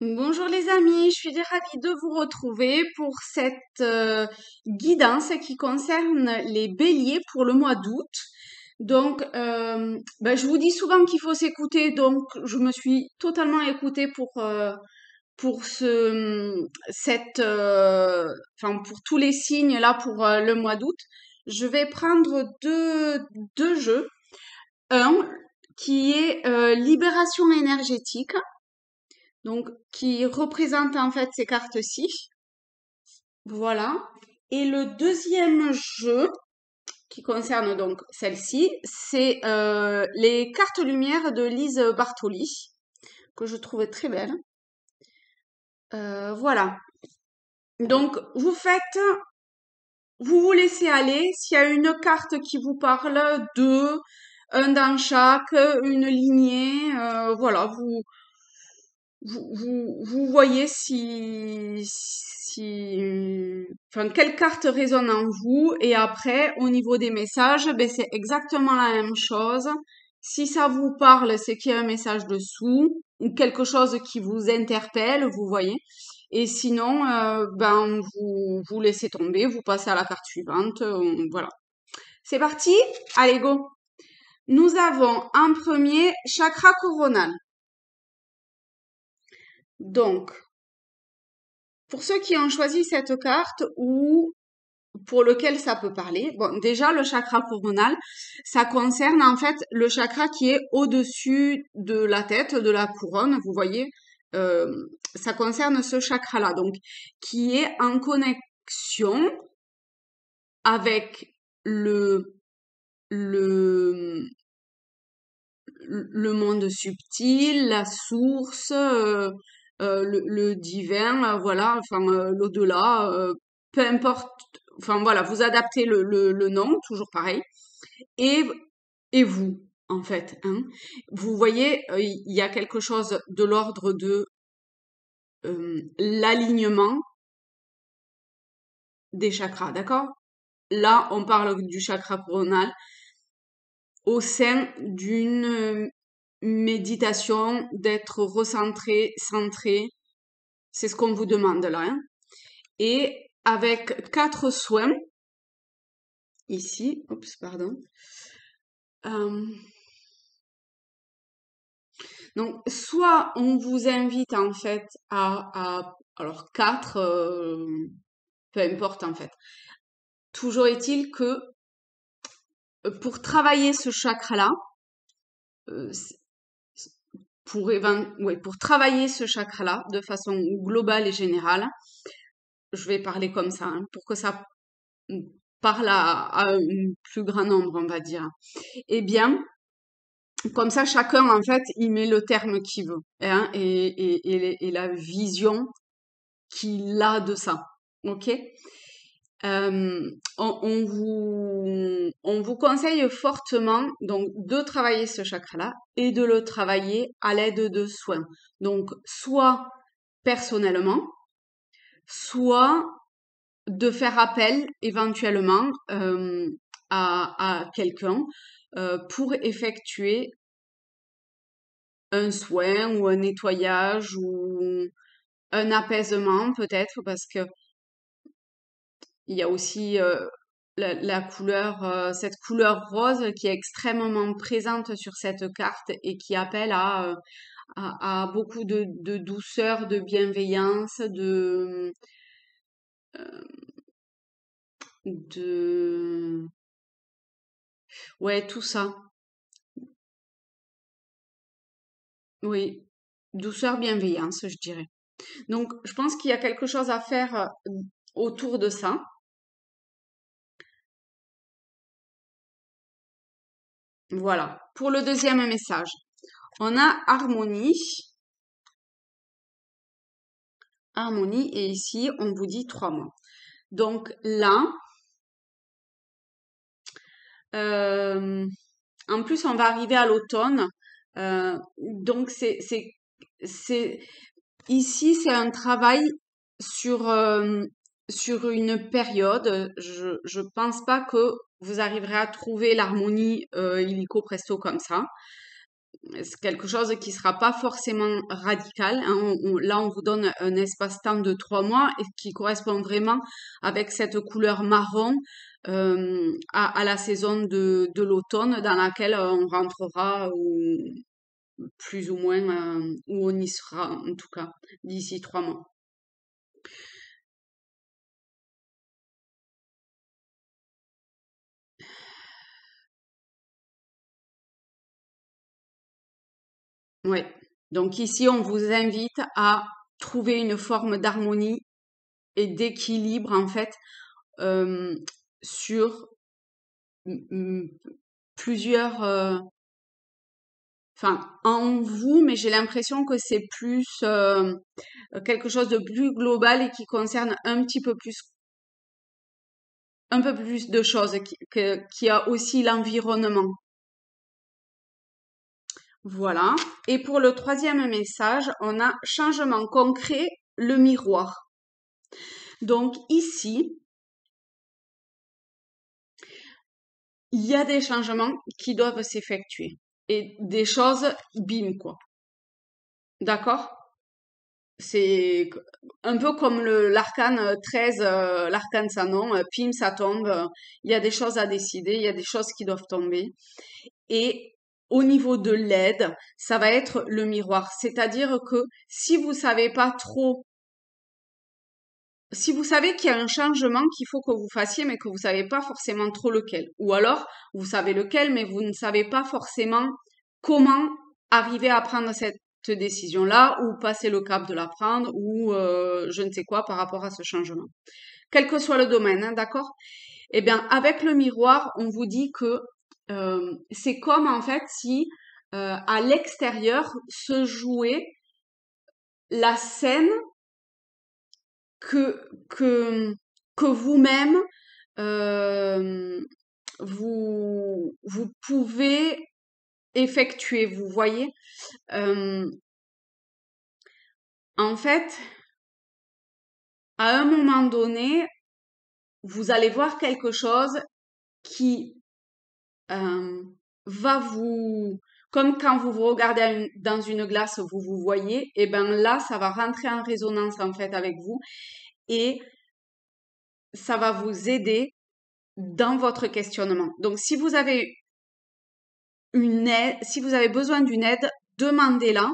Bonjour les amis, je suis ravie de vous retrouver pour cette guidance qui concerne les béliers pour le mois d'août. Donc, je vous dis souvent qu'il faut s'écouter, donc je me suis totalement écoutée pour pour tous les signes là pour le mois d'août. Je vais prendre deux jeux. Un qui est libération énergétique, donc qui représente en fait ces cartes-ci. Voilà. Et le deuxième jeu, qui concerne donc celle-ci, c'est les cartes lumière de Lise Bartoli, que je trouvais très belle. Voilà. Donc, vous vous laissez aller. S'il y a une carte qui vous parle, deux, un dans chaque, une lignée, voilà, vous voyez enfin, quelle carte résonne en vous. Et après, au niveau des messages, ben, c'est exactement la même chose. Si ça vous parle, c'est qu'il y a un message dessous ou quelque chose qui vous interpelle, vous voyez. Et sinon, vous laissez tomber, vous passez à la carte suivante. Voilà. C'est parti. Allez, go. Nous avons en premier chakra coronal. Donc, pour ceux qui ont choisi cette carte ou pour lequel ça peut parler, bon, déjà le chakra coronal, ça concerne en fait le chakra qui est au-dessus de la tête, de la couronne, vous voyez, euh, ça concerne ce chakra-là, donc qui est en connexion avec le le le monde subtil, la source, le divin, voilà, enfin l'au-delà, peu importe, enfin voilà, vous adaptez le nom, toujours pareil, et, et vous, en fait, hein. Vous voyez, il y a quelque chose de l'ordre de l'alignement des chakras, d'accord? Là, on parle du chakra coronal au sein d'une méditation, d'être recentré, centré. C'est ce qu'on vous demande là, hein. Et avec 4 soins, ici, oups, pardon. Euh, donc, soit on vous invite en fait alors 4, peu importe en fait. Toujours est-il que pour travailler ce chakra-là, euh, pour travailler ce chakra-là de façon globale et générale, je vais parler comme ça, hein, pour que ça parle à un plus grand nombre, on va dire. Eh bien, comme ça, chacun, en fait, il met le terme qu'il veut, hein, et la vision qu'il a de ça. OK? On vous conseille fortement donc de travailler ce chakra-là et de le travailler à l'aide de soins. Donc, soit personnellement, soit de faire appel éventuellement à quelqu'un pour effectuer un soin ou un nettoyage ou un apaisement peut-être parce que il y a aussi la couleur, cette couleur rose qui est extrêmement présente sur cette carte et qui appelle à beaucoup de douceur, de bienveillance, de, ouais, tout ça. Oui, douceur, bienveillance, je dirais. Donc, je pense qu'il y a quelque chose à faire autour de ça. Voilà. Pour le deuxième message, on a harmonie. Harmonie, et ici, on vous dit 3 mois. Donc là, euh, en plus, on va arriver à l'automne. Donc, c'est, ici, c'est un travail sur, sur une période. Je pense pas que vous arriverez à trouver l'harmonie illico presto comme ça. c'est quelque chose qui sera pas forcément radical, hein. Là, on vous donne un espace-temps de 3 mois et qui correspond vraiment avec cette couleur marron à la saison de l'automne dans laquelle on rentrera ou plus ou moins où on y sera en tout cas d'ici 3 mois. Ouais. Donc ici, on vous invite à trouver une forme d'harmonie et d'équilibre en fait euh, sur m- m- plusieurs, enfin en vous, mais j'ai l'impression que c'est plus quelque chose de plus global et qui concerne un peu plus de choses, qui a aussi l'environnement. Voilà. Et pour le troisième message, on a changement concret, le miroir. Donc ici, il y a des changements qui doivent s'effectuer et des choses bim quoi. D'accord? C'est un peu comme l'arcane 13, l'arcane Sanon, pim, ça tombe. Il y a des choses à décider, il y a des choses qui doivent tomber. Et au niveau de l'aide, ça va être le miroir. C'est-à-dire que si vous savez qu'il y a un changement qu'il faut que vous fassiez, mais que vous savez pas forcément trop lequel, ou alors vous savez lequel, mais vous ne savez pas forcément comment arriver à prendre cette décision-là, ou passer le cap de la prendre, ou je ne sais quoi par rapport à ce changement. Quel que soit le domaine, hein, d'accord? Eh bien, avec le miroir, on vous dit que c'est comme en fait si à l'extérieur se jouait la scène que que que vous-même euh, vous pouvez effectuer. Vous voyez. Euh, En fait, à un moment donné, vous allez voir quelque chose qui euh, va vous, comme quand vous vous regardez dans une glace, vous vous voyez, et ben là, ça va rentrer en résonance en fait avec vous et ça va vous aider dans votre questionnement. Donc, si vous avez une aide, si vous avez besoin d'une aide, demandez-la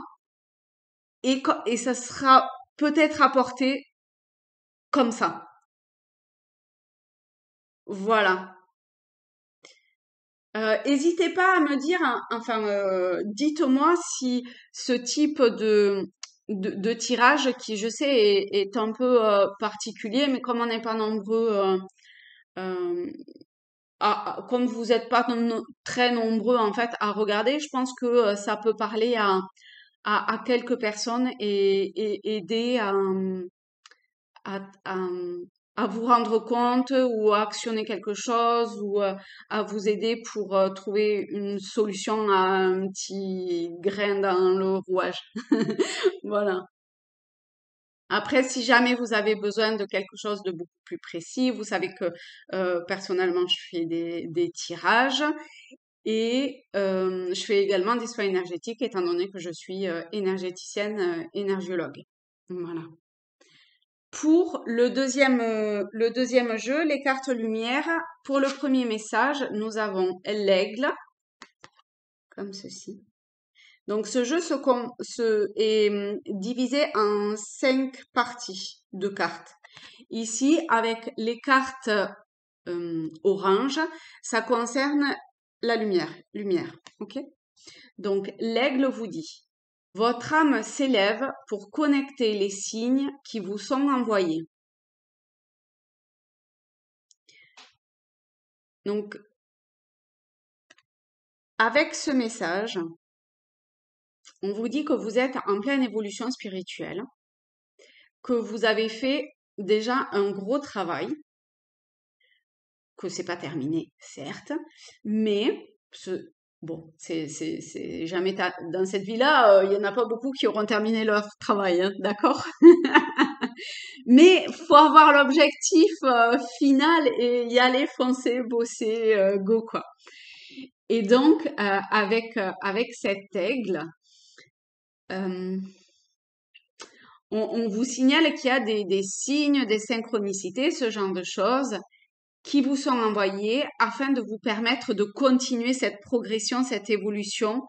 et ça sera peut-être apporté comme ça. Voilà. Hésitez pas à me dire, hein, enfin, dites-moi si ce type de tirage, qui je sais est un peu particulier, mais comme on n'est pas nombreux, euh, comme vous n'êtes pas très nombreux en fait à regarder, je pense que ça peut parler à quelques personnes et aider à, à, à vous rendre compte ou à actionner quelque chose ou à vous aider pour trouver une solution à un petit grain dans le rouage. Voilà. Après, si jamais vous avez besoin de quelque chose de beaucoup plus précis, vous savez que personnellement, je fais des tirages et je fais également des soins énergétiques étant donné que je suis énergéticienne, énergiologue. Voilà. Pour le deuxième jeu, les cartes lumière, pour le premier message, nous avons l'aigle, comme ceci. Donc ce jeu est divisé en 5 parties de cartes. Ici, avec les cartes orange, ça concerne la lumière, ok? Donc l'aigle vous dit, votre âme s'élève pour connecter les signes qui vous sont envoyés. Donc, avec ce message, on vous dit que vous êtes en pleine évolution spirituelle, que vous avez fait déjà un gros travail, que c'est pas terminé, certes, mais bon, c'est jamais dans cette vie-là, il y en a pas beaucoup qui auront terminé leur travail, hein, d'accord? Mais faut avoir l'objectif final et y aller, foncer, bosser, go quoi. Et donc, avec cet aigle, euh, on vous signale qu'il y a des signes, des synchronicités, ce genre de choses qui vous sont envoyés afin de vous permettre de continuer cette progression, cette évolution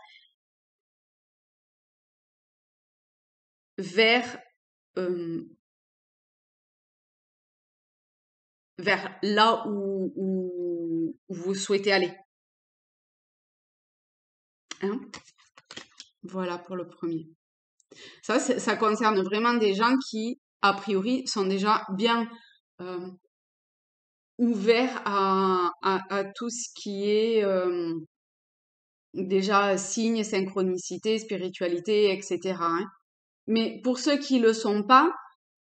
vers, euh, vers là où vous souhaitez aller. Hein? Voilà pour le premier. Ça concerne vraiment des gens qui, a priori, sont déjà bien euh, ouverts à tout ce qui est déjà signe, synchronicité, spiritualité, etc. Hein. Mais pour ceux qui le sont pas,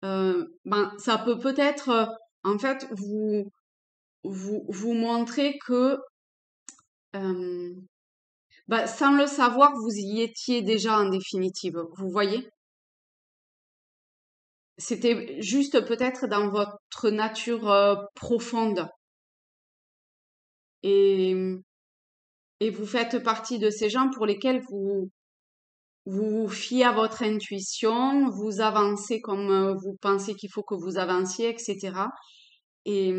ben ça peut peut-être en fait vous montrer que euh, ben, sans le savoir vous y étiez déjà en définitive. Vous voyez? C'était juste peut-être dans votre nature profonde et et vous faites partie de ces gens pour lesquels vous vous fiez à votre intuition, vous avancez comme vous pensez qu'il faut que vous avanciez, etc. Et,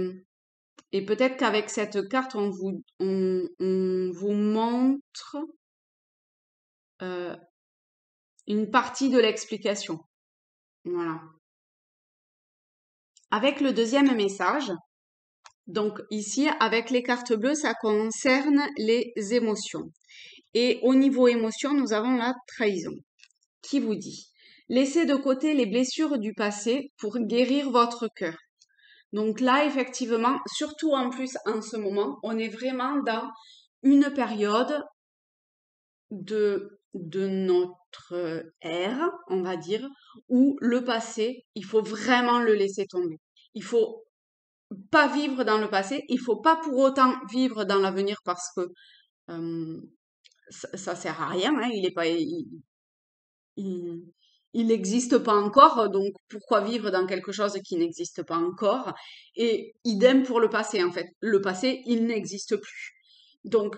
et peut-être qu'avec cette carte, on vous montre euh, une partie de l'explication. Voilà. Avec le deuxième message, donc ici, avec les cartes bleues, ça concerne les émotions. Et au niveau émotion, nous avons la trahison qui vous dit, laissez de côté les blessures du passé pour guérir votre cœur. Donc là, effectivement, surtout en plus en ce moment, on est vraiment dans une période de notre ère, on va dire, où le passé, il faut vraiment le laisser tomber. Il faut pas vivre dans le passé, il faut pas pour autant vivre dans l'avenir parce que euh, ça sert à rien, hein, il est pas, il, il n'existe pas encore, donc pourquoi vivre dans quelque chose qui n'existe pas encore? Et idem pour le passé, en fait. Le passé, il n'existe plus. Donc,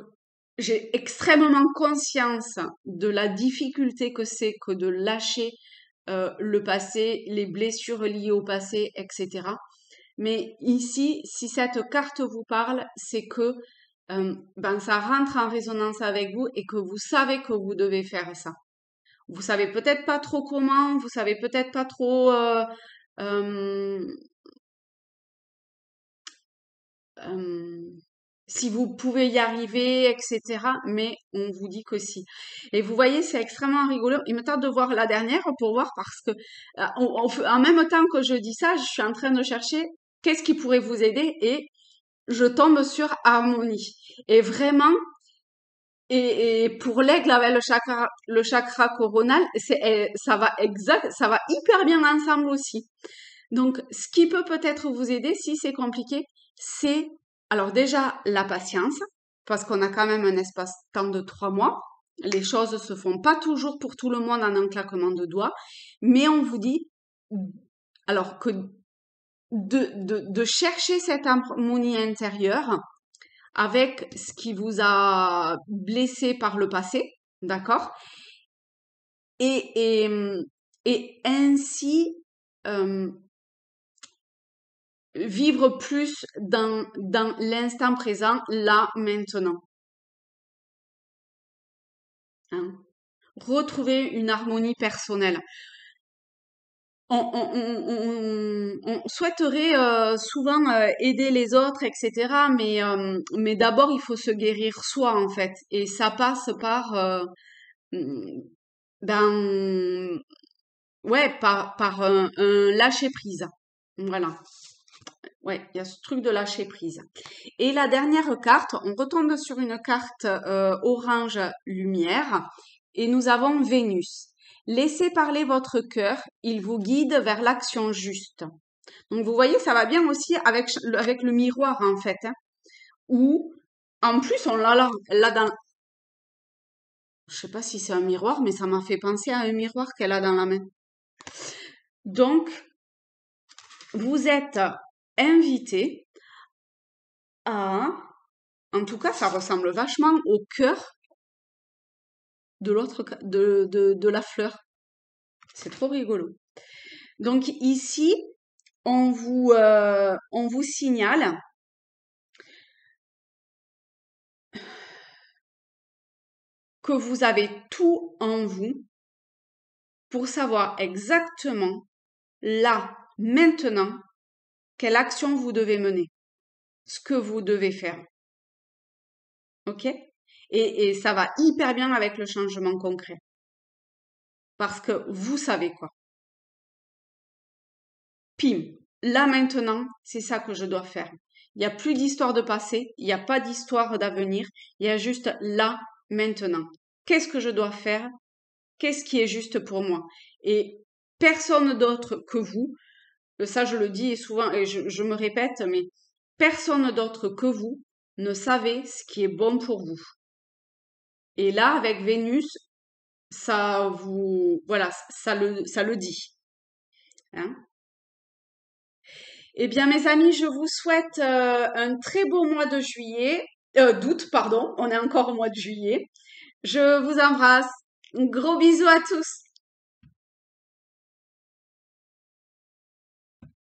j'ai extrêmement conscience de la difficulté que c'est que de lâcher le passé, les blessures liées au passé, etc. Mais ici, si cette carte vous parle, c'est que ben, ça rentre en résonance avec vous et que vous savez que vous devez faire ça. Vous savez peut-être pas trop comment, vous savez peut-être pas trop euh, euh, si vous pouvez y arriver, etc. Mais on vous dit que si. Et vous voyez, c'est extrêmement rigolo. Il me tarde de voir la dernière pour voir parce que en même temps que je dis ça, je suis en train de chercher qu'est-ce qui pourrait vous aider et je tombe sur harmonie. Et vraiment, et pour l'aigle avec le chakra coronal, ça va hyper bien ensemble aussi. Donc, ce qui peut peut-être vous aider, si c'est compliqué, c'est, alors déjà, la patience, parce qu'on a quand même un espace-temps de 3 mois. Les choses se font pas toujours pour tout le monde en un claquement de doigts, mais on vous dit, alors que de chercher cette harmonie intérieure, avec ce qui vous a blessé par le passé, d'accord? Et, et, et ainsi vivre plus dans l'instant présent, là, maintenant. Hein. Retrouver une harmonie personnelle. On souhaiterait souvent aider les autres, etc. Mais d'abord, il faut se guérir soi, en fait. Et ça passe par ben, ouais, par un lâcher prise. Voilà. Ouais, il y a ce truc de lâcher prise. Et la dernière carte, on retombe sur une carte orange lumière et nous avons Vénus. Laissez parler votre cœur, il vous guide vers l'action juste. Donc vous voyez, ça va bien aussi avec le miroir en fait, hein, où en plus on l'a là dans, je sais pas si c'est un miroir, mais ça m'a fait penser à un miroir qu'elle a dans la main. Donc vous êtes invité à En tout cas, ça ressemble vachement au cœur de l'autre, de la fleur. C'est trop rigolo. Donc ici, on vous signale que vous avez tout en vous pour savoir exactement, là, maintenant, quelle action vous devez mener, ce que vous devez faire. OK? Et ça va hyper bien avec le changement concret. Parce que vous savez quoi. Pim, là maintenant, c'est ça que je dois faire. Il n'y a plus d'histoire de passé, il n'y a pas d'histoire d'avenir, il y a juste là, maintenant. Qu'est-ce que je dois faire? Qu'est-ce qui est juste pour moi? Et personne d'autre que vous, ça je le dis souvent et je me répète, mais personne d'autre que vous ne savez ce qui est bon pour vous. Et là, avec Vénus, ça vous, voilà, ça le dit. Hein. Eh bien, mes amis, je vous souhaite un très beau mois de juillet, d'août, pardon. On est encore au mois de juillet. Je vous embrasse. Gros bisous à tous.